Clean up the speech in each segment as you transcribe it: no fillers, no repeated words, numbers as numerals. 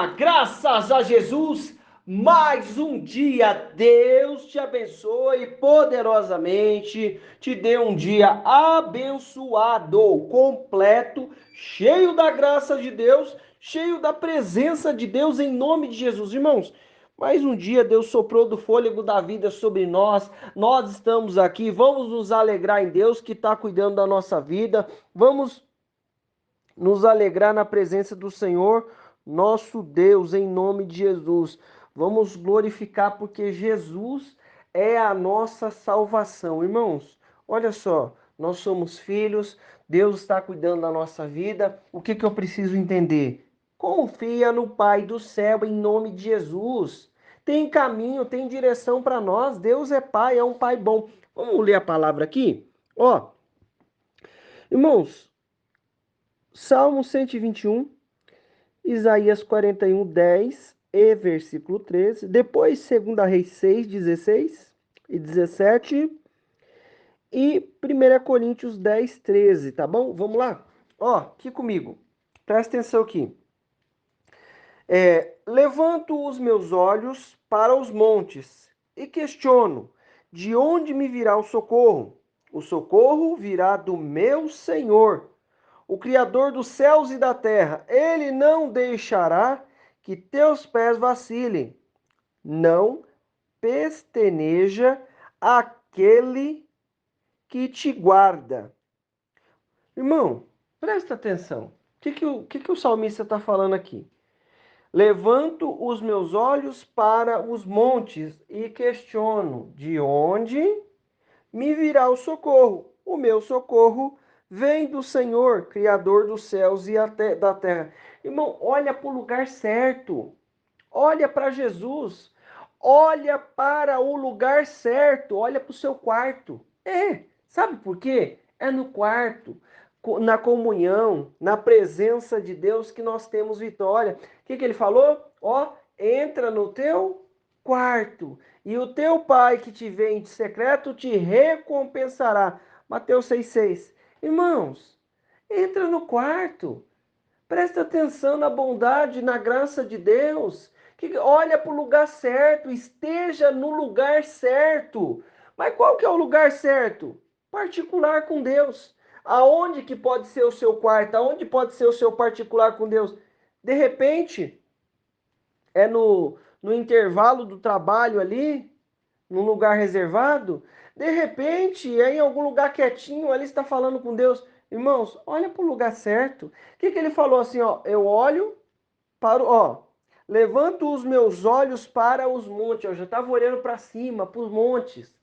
Graças a Jesus, mais um dia. Deus te abençoe poderosamente, te dê um dia abençoado, completo, cheio da graça de Deus, cheio da presença de Deus em nome de Jesus. Irmãos, mais um dia Deus soprou do fôlego da vida sobre nós estamos aqui, vamos nos alegrar em Deus que está cuidando da nossa vida, vamos nos alegrar na presença do Senhor, nosso Deus, em nome de Jesus. Vamos glorificar porque Jesus é a nossa salvação. Irmãos, olha só, nós somos filhos, Deus está cuidando da nossa vida. O que eu preciso entender? Confia no Pai do céu em nome de Jesus. Tem caminho, tem direção para nós. Deus é Pai, é um Pai bom. Vamos ler a palavra aqui? Ó, irmãos, Salmo 121, Isaías 41, 10 e versículo 13. Depois, 2 Reis 6, 16 e 17. E 1 Coríntios 10, 13, tá bom? Vamos lá? Ó, aqui comigo. Presta atenção aqui. Levanto os meus olhos para os montes e questiono, de onde me virá o socorro? O socorro virá do meu Senhor, o Criador dos céus e da terra. Ele não deixará que teus pés vacilem. Não pesteneja aquele que te guarda. Irmão, presta atenção. O que o salmista está falando aqui? Levanto os meus olhos para os montes e questiono, de onde me virá o socorro? O meu socorro vem do Senhor, Criador dos céus e da terra. Irmão, olha para o lugar certo. Olha para Jesus. Olha para o lugar certo. Olha para o seu quarto. Sabe por quê? É no quarto, na comunhão, na presença de Deus que nós temos vitória. O que ele falou? Ó, entra no teu quarto e o teu pai que te vê em secreto te recompensará. Mateus 6,6. Irmãos, entra no quarto. Presta atenção na bondade, na graça de Deus. Olha para o lugar certo, esteja no lugar certo. Mas qual que é o lugar certo? Particular com Deus. Aonde que pode ser o seu quarto? Aonde pode ser o seu particular com Deus? De repente, é no intervalo do trabalho ali, num lugar reservado. De repente, é em algum lugar quietinho, ali está falando com Deus. Irmãos, olha para o lugar certo. O que ele falou assim, ó? Eu olho para levanto os meus olhos para os montes. Eu já estava olhando para cima, para os montes.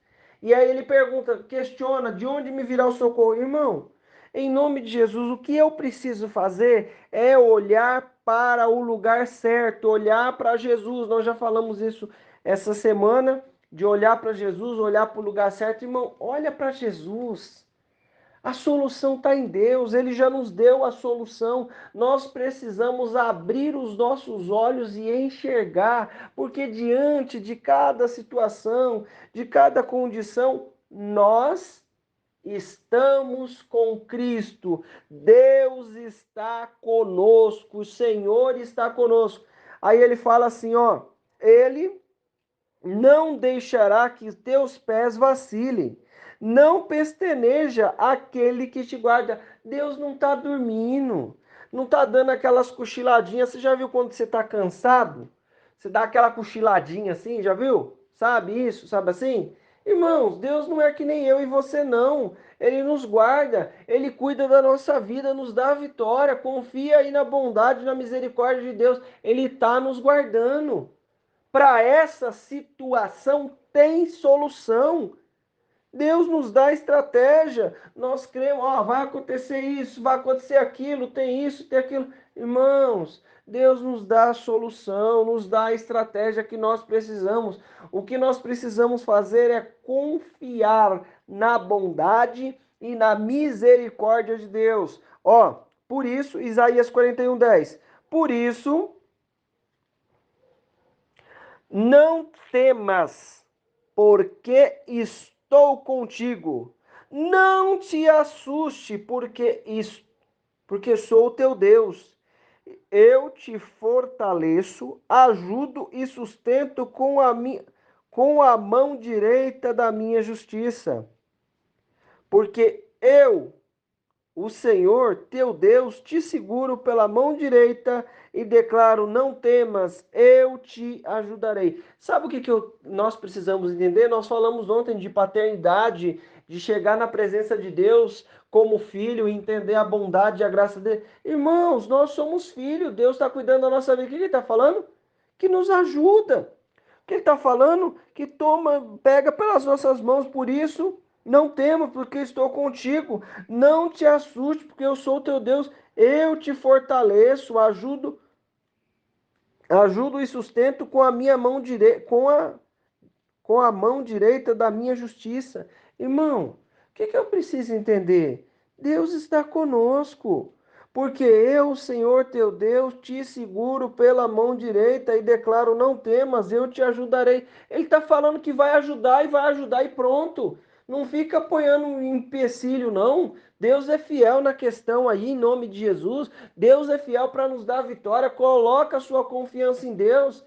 E aí ele pergunta, questiona, de onde me virá o socorro? Irmão, em nome de Jesus, o que eu preciso fazer é olhar para o lugar certo, olhar para Jesus. Nós já falamos isso essa semana, de olhar para Jesus, olhar para o lugar certo. Irmão, olha para Jesus. A solução está em Deus, Ele já nos deu a solução. Nós precisamos abrir os nossos olhos e enxergar, porque diante de cada situação, de cada condição, nós estamos com Cristo. Deus está conosco, o Senhor está conosco. Aí ele fala assim, ó, Ele não deixará que teus pés vacilem. Não pesteneja aquele que te guarda. Deus não está dormindo. Não está dando aquelas cochiladinhas. Você já viu quando você está cansado? Você dá aquela cochiladinha assim, já viu? Sabe isso? Sabe assim? Irmãos, Deus não é que nem eu e você não. Ele nos guarda, Ele cuida da nossa vida, nos dá a vitória. Confia aí na bondade, na misericórdia de Deus. Ele está nos guardando. Para essa situação tem solução. Deus nos dá estratégia. Nós cremos, vai acontecer isso, vai acontecer aquilo, tem isso, tem aquilo. Irmãos, Deus nos dá a solução, nos dá a estratégia que nós precisamos. O que nós precisamos fazer é confiar na bondade e na misericórdia de Deus. Por isso, Isaías 41:10. Por isso, não temas, porque estou contigo. Não te assuste, porque sou o teu Deus. Eu te fortaleço, ajudo e sustento com a mão direita da minha justiça. Porque eu, o Senhor, teu Deus, te seguro pela mão direita e declaro: não temas, eu te ajudarei. Sabe o que nós precisamos entender? Nós falamos ontem de paternidade, de chegar na presença de Deus como filho e entender a bondade e a graça dele. Irmãos, nós somos filhos, Deus está cuidando da nossa vida. O que ele está falando? Que nos ajuda. O que ele está falando? Que toma, pega pelas nossas mãos, por isso. Não temas, porque estou contigo. Não te assuste, porque eu sou o teu Deus. Eu te fortaleço, ajudo e sustento com a minha mão direita, com a mão direita da minha justiça. Irmão, o que eu preciso entender? Deus está conosco, porque eu, Senhor teu Deus, te seguro pela mão direita e declaro: não temas, eu te ajudarei. Ele está falando que vai ajudar e pronto. Não fica apoiando um empecilho, não. Deus é fiel na questão aí, em nome de Jesus. Deus é fiel para nos dar a vitória. Coloca a sua confiança em Deus.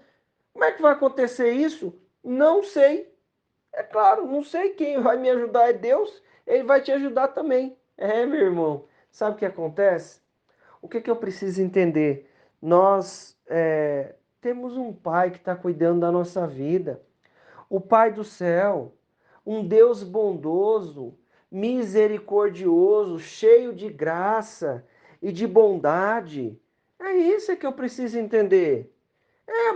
Como é que vai acontecer isso? Não sei. É claro, não sei quem vai me ajudar é Deus, ele vai te ajudar também. É, meu irmão. Sabe o que acontece? O que eu preciso entender? Nós temos um Pai que está cuidando da nossa vida. O Pai do céu, um Deus bondoso, misericordioso, cheio de graça e de bondade. É isso que eu preciso entender.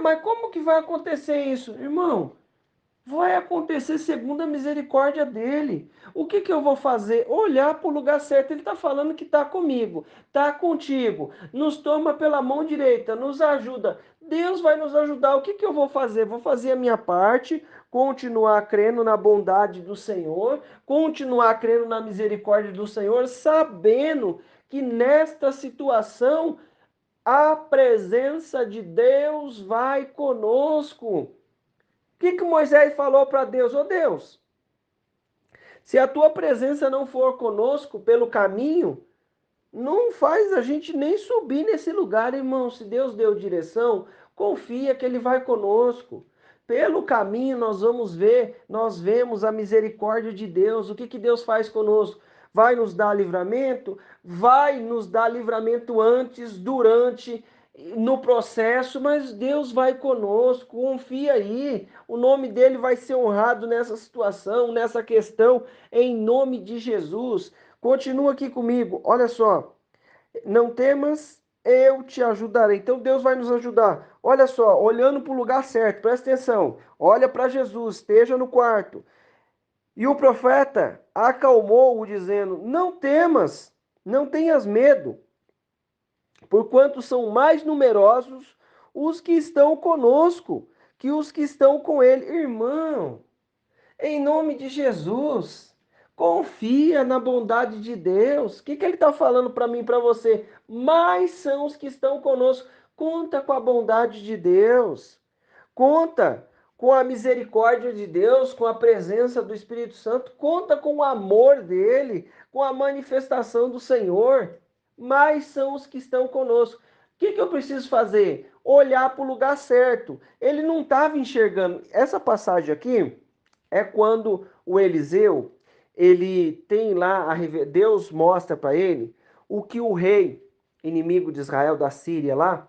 Mas como que vai acontecer isso? Irmão, vai acontecer segundo a misericórdia dele. O que eu vou fazer? Olhar para o lugar certo. Ele está falando que está comigo, está contigo, nos toma pela mão direita, nos ajuda. Deus vai nos ajudar. O que eu vou fazer? Vou fazer a minha parte, continuar crendo na bondade do Senhor, continuar crendo na misericórdia do Senhor, sabendo que nesta situação a presença de Deus vai conosco. O que Moisés falou para Deus? Ô Deus, se a tua presença não for conosco pelo caminho, não faz a gente nem subir nesse lugar, irmão. Se Deus deu direção, confia que Ele vai conosco. Pelo caminho nós vemos a misericórdia de Deus. O que Deus faz conosco? Vai nos dar livramento? Vai nos dar livramento antes, durante, no processo, mas Deus vai conosco. Confia aí. O nome dele vai ser honrado nessa situação, nessa questão, em nome de Jesus. Continua aqui comigo, olha só. Não temas, eu te ajudarei. Então Deus vai nos ajudar. Olha só, olhando para o lugar certo, presta atenção. Olha para Jesus, esteja no quarto. E o profeta acalmou-o, dizendo: não temas, não tenhas medo, porquanto são mais numerosos os que estão conosco que os que estão com ele. Irmão, em nome de Jesus, confia na bondade de Deus. O que ele está falando para mim e para você? Mais são os que estão conosco. Conta com a bondade de Deus. Conta com a misericórdia de Deus, com a presença do Espírito Santo. Conta com o amor dele, com a manifestação do Senhor. Mais são os que estão conosco. O que eu preciso fazer? Olhar para o lugar certo. Ele não estava enxergando. Essa passagem aqui é quando o Eliseu, ele tem lá, Deus mostra para ele o que o rei inimigo de Israel da Síria lá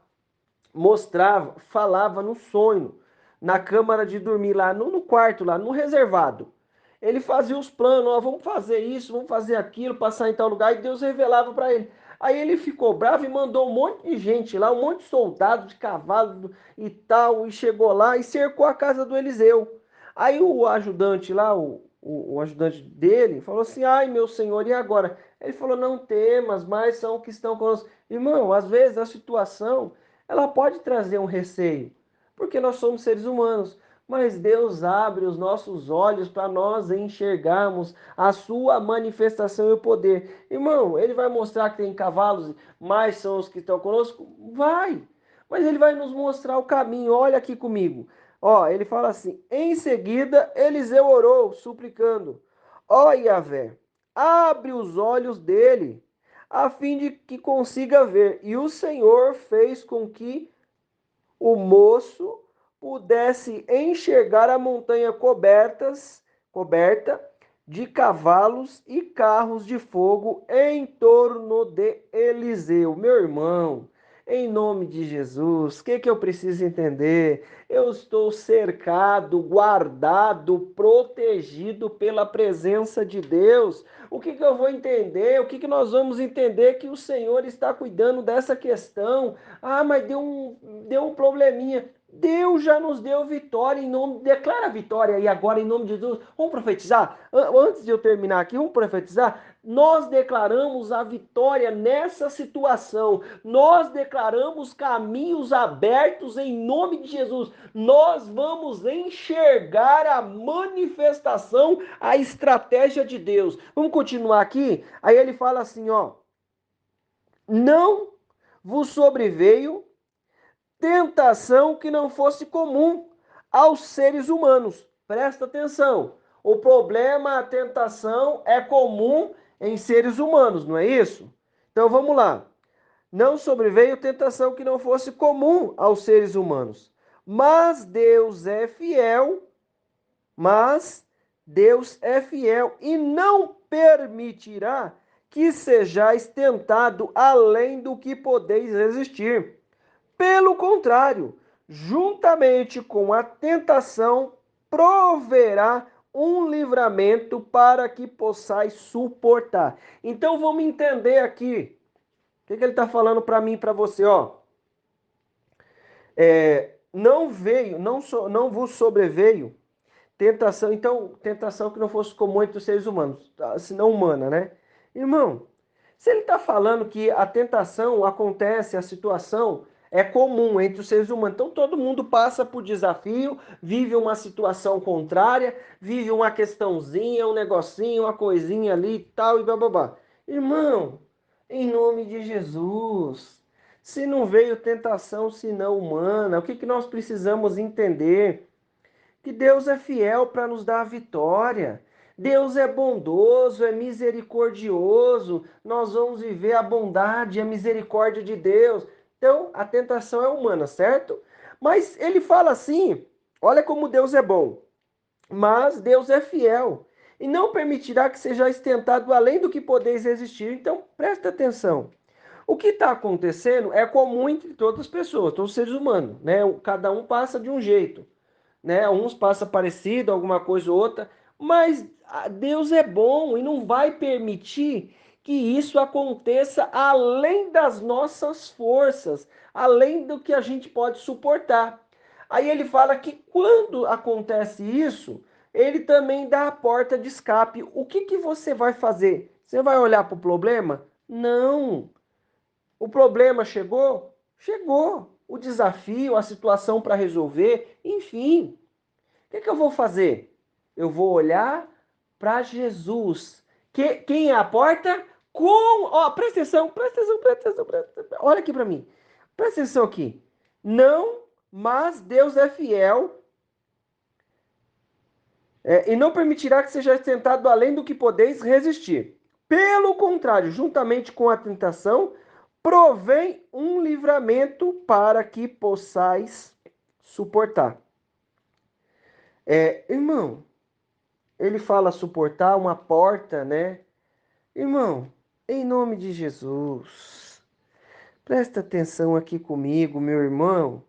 mostrava, falava no sonho, na câmara de dormir lá, no quarto lá, no reservado. Ele fazia os planos, ó, vamos fazer isso, vamos fazer aquilo, passar em tal lugar, e Deus revelava para ele. Aí ele ficou bravo e mandou um monte de gente lá, um monte de soldados de cavalo e tal, e chegou lá e cercou a casa do Eliseu. Aí o ajudante lá, o ajudante dele, falou assim: ai meu senhor, e agora? Ele falou: não temas, mas são que estão conosco. Irmão, às vezes a situação ela pode trazer um receio, porque nós somos seres humanos, mas Deus abre os nossos olhos para nós enxergarmos a sua manifestação e o poder. Irmão, ele vai mostrar que tem cavalos, mais são os que estão conosco? Vai! Mas ele vai nos mostrar o caminho. Olha aqui comigo. Ó, ele fala assim: em seguida, Eliseu orou, suplicando: ó Yahvé, abre os olhos dele, a fim de que consiga ver. E o Senhor fez com que o moço pudesse enxergar a montanha coberta de cavalos e carros de fogo em torno de Eliseu. Meu irmão, em nome de Jesus, o que eu preciso entender? Eu estou cercado, guardado, protegido pela presença de Deus. O que eu vou entender? O que nós vamos entender? Que o Senhor está cuidando dessa questão. Ah, mas deu um probleminha. Deus já nos deu vitória em nome, declara a vitória e agora em nome de Jesus. Vamos profetizar? Antes de eu terminar aqui, vamos profetizar? Nós declaramos a vitória nessa situação. Nós declaramos caminhos abertos em nome de Jesus. Nós vamos enxergar a manifestação, a estratégia de Deus. Vamos continuar aqui? Aí ele fala assim, ó: não vos sobreveio tentação que não fosse comum aos seres humanos. Presta atenção. O problema, a tentação é comum em seres humanos, não é isso? Então vamos lá. Não sobreveio tentação que não fosse comum aos seres humanos. Mas Deus é fiel, mas Deus é fiel e não permitirá que sejais tentado além do que podeis resistir. Pelo contrário, juntamente com a tentação, proverá um livramento para que possais suportar. Então vamos entender aqui. O que ele está falando para mim e para você? Ó, não veio, não vos sobreveio tentação. Então, tentação que não fosse comum entre os seres humanos, senão humana, né? Irmão, se ele está falando que a tentação acontece, a situação é comum entre os seres humanos, então todo mundo passa por desafio, vive uma situação contrária, vive uma questãozinha, um negocinho, uma coisinha ali e tal, e bababá. Irmão, em nome de Jesus, se não veio tentação senão humana, o que nós precisamos entender? Que Deus é fiel para nos dar a vitória. Deus é bondoso, é misericordioso. Nós vamos viver a bondade e a misericórdia de Deus. Então, a tentação é humana, certo? Mas ele fala assim: olha como Deus é bom. Mas Deus é fiel e não permitirá que sejais tentado além do que podeis resistir. Então, presta atenção. O que está acontecendo é comum entre todas as pessoas, todos os seres humanos, né? Cada um passa de um jeito, né? Uns passa parecido, alguma coisa ou outra, mas Deus é bom e não vai permitir que isso aconteça além das nossas forças, além do que a gente pode suportar. Aí ele fala que quando acontece isso, ele também dá a porta de escape. O que você vai fazer? Você vai olhar para o problema? Não. O problema chegou? Chegou. O desafio, a situação para resolver, enfim. O que eu vou fazer? Eu vou olhar para Jesus. Quem é a porta? Presta atenção, presta atenção, presta atenção, presta atenção. Olha aqui para mim. Presta atenção aqui. Não, mas Deus é fiel, e não permitirá que seja tentado além do que podeis resistir. Pelo contrário, juntamente com a tentação, provém um livramento para que possais suportar. Irmão, ele fala suportar uma porta, né? Irmão, em nome de Jesus, presta atenção aqui comigo, meu irmão,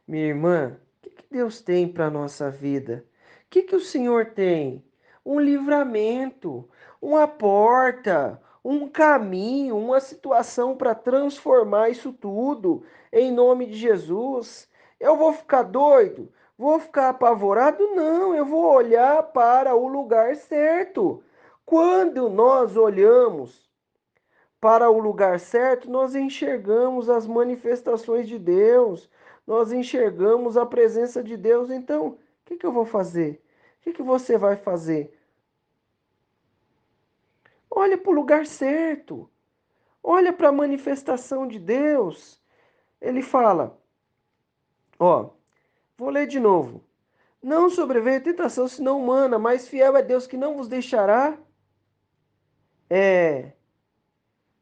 minha irmã. O que Deus tem para a nossa vida? O que o Senhor tem? Um livramento, uma porta, um caminho, uma situação para transformar isso tudo, em nome de Jesus. Eu vou ficar doido? Vou ficar apavorado? Não, eu vou olhar para o lugar certo. Quando nós olhamos para o lugar certo, nós enxergamos as manifestações de Deus, nós enxergamos a presença de Deus. Então, o que eu vou fazer? O que você vai fazer? Olha para o lugar certo, olha para a manifestação de Deus. Ele fala, ó, vou ler de novo. Não sobreveio tentação senão humana, mas fiel é Deus que não vos deixará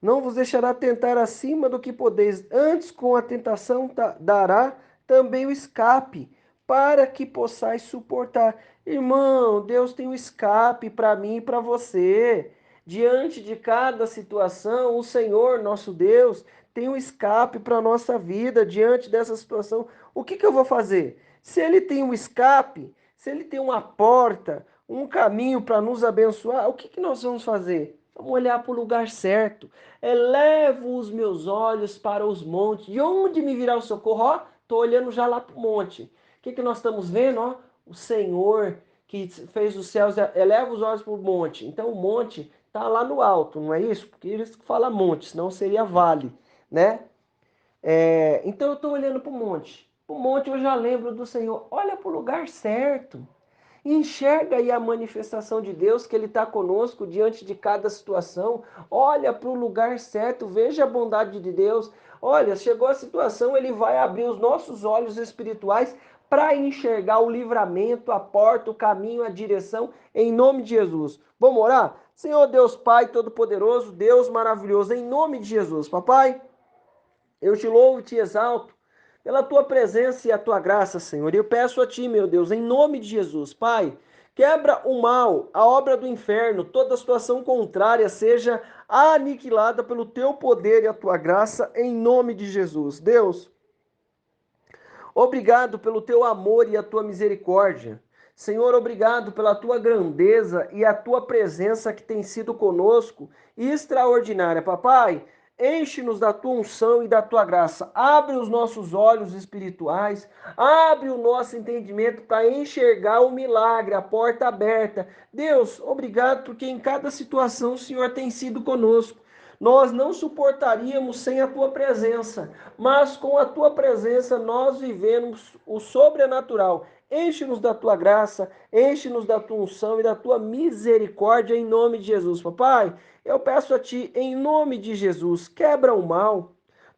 Não vos deixará tentar acima do que podeis, antes com a tentação dará também o escape, para que possais suportar. Irmão, Deus tem o escape para mim e para você. Diante de cada situação, o Senhor, nosso Deus, tem um escape para a nossa vida. Diante dessa situação, o que eu vou fazer? Se Ele tem um escape, se Ele tem uma porta, um caminho para nos abençoar, o que nós vamos fazer? Vamos olhar para o lugar certo. Elevo os meus olhos para os montes. De onde me virá o socorro? Ó, estou olhando já lá para o monte. O que nós estamos vendo? Ó, o Senhor que fez os céus, eleva os olhos para o monte. Então o monte está lá no alto, não é isso? Porque eles falam monte, senão seria vale, né? Então eu estou olhando para o monte. O monte eu já lembro do Senhor. Olha para o lugar certo. Enxerga aí a manifestação de Deus, que Ele está conosco diante de cada situação. Olha para o lugar certo, veja a bondade de Deus. Olha, chegou a situação, Ele vai abrir os nossos olhos espirituais para enxergar o livramento, a porta, o caminho, a direção, em nome de Jesus. Vamos orar? Senhor Deus Pai Todo-Poderoso, Deus maravilhoso, em nome de Jesus. Papai, eu te louvo e te exalto pela tua presença e a tua graça, Senhor. E eu peço a ti, meu Deus, em nome de Jesus, Pai, quebra o mal, a obra do inferno, toda situação contrária seja aniquilada pelo teu poder e a tua graça, em nome de Jesus. Deus, obrigado pelo teu amor e a tua misericórdia. Senhor, obrigado pela tua grandeza e a tua presença que tem sido conosco extraordinária. Papai, enche-nos da tua unção e da tua graça. Abre os nossos olhos espirituais, abre o nosso entendimento para enxergar o milagre, a porta aberta. Deus, obrigado porque em cada situação o Senhor tem sido conosco. Nós não suportaríamos sem a tua presença, mas com a tua presença nós vivemos o sobrenatural. Enche-nos da tua graça, enche-nos da tua unção e da tua misericórdia em nome de Jesus. Papai, eu peço a ti, em nome de Jesus, quebra o mal.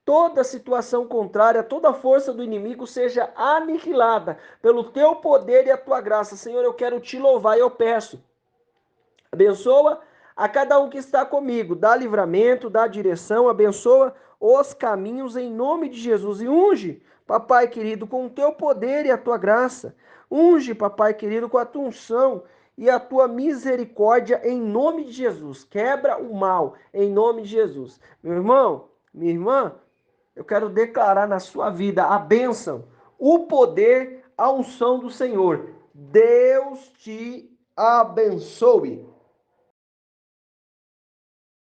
Toda situação contrária, toda força do inimigo seja aniquilada pelo teu poder e a tua graça. Senhor, eu quero te louvar e eu peço. Abençoa a cada um que está comigo, dá livramento, dá direção, abençoa os caminhos em nome de Jesus e unge, papai querido, com o teu poder e a tua graça. Unge, papai querido, com a tua unção e a tua misericórdia em nome de Jesus. Quebra o mal em nome de Jesus. Meu irmão, minha irmã, eu quero declarar na sua vida a bênção, o poder, a unção do Senhor. Deus te abençoe.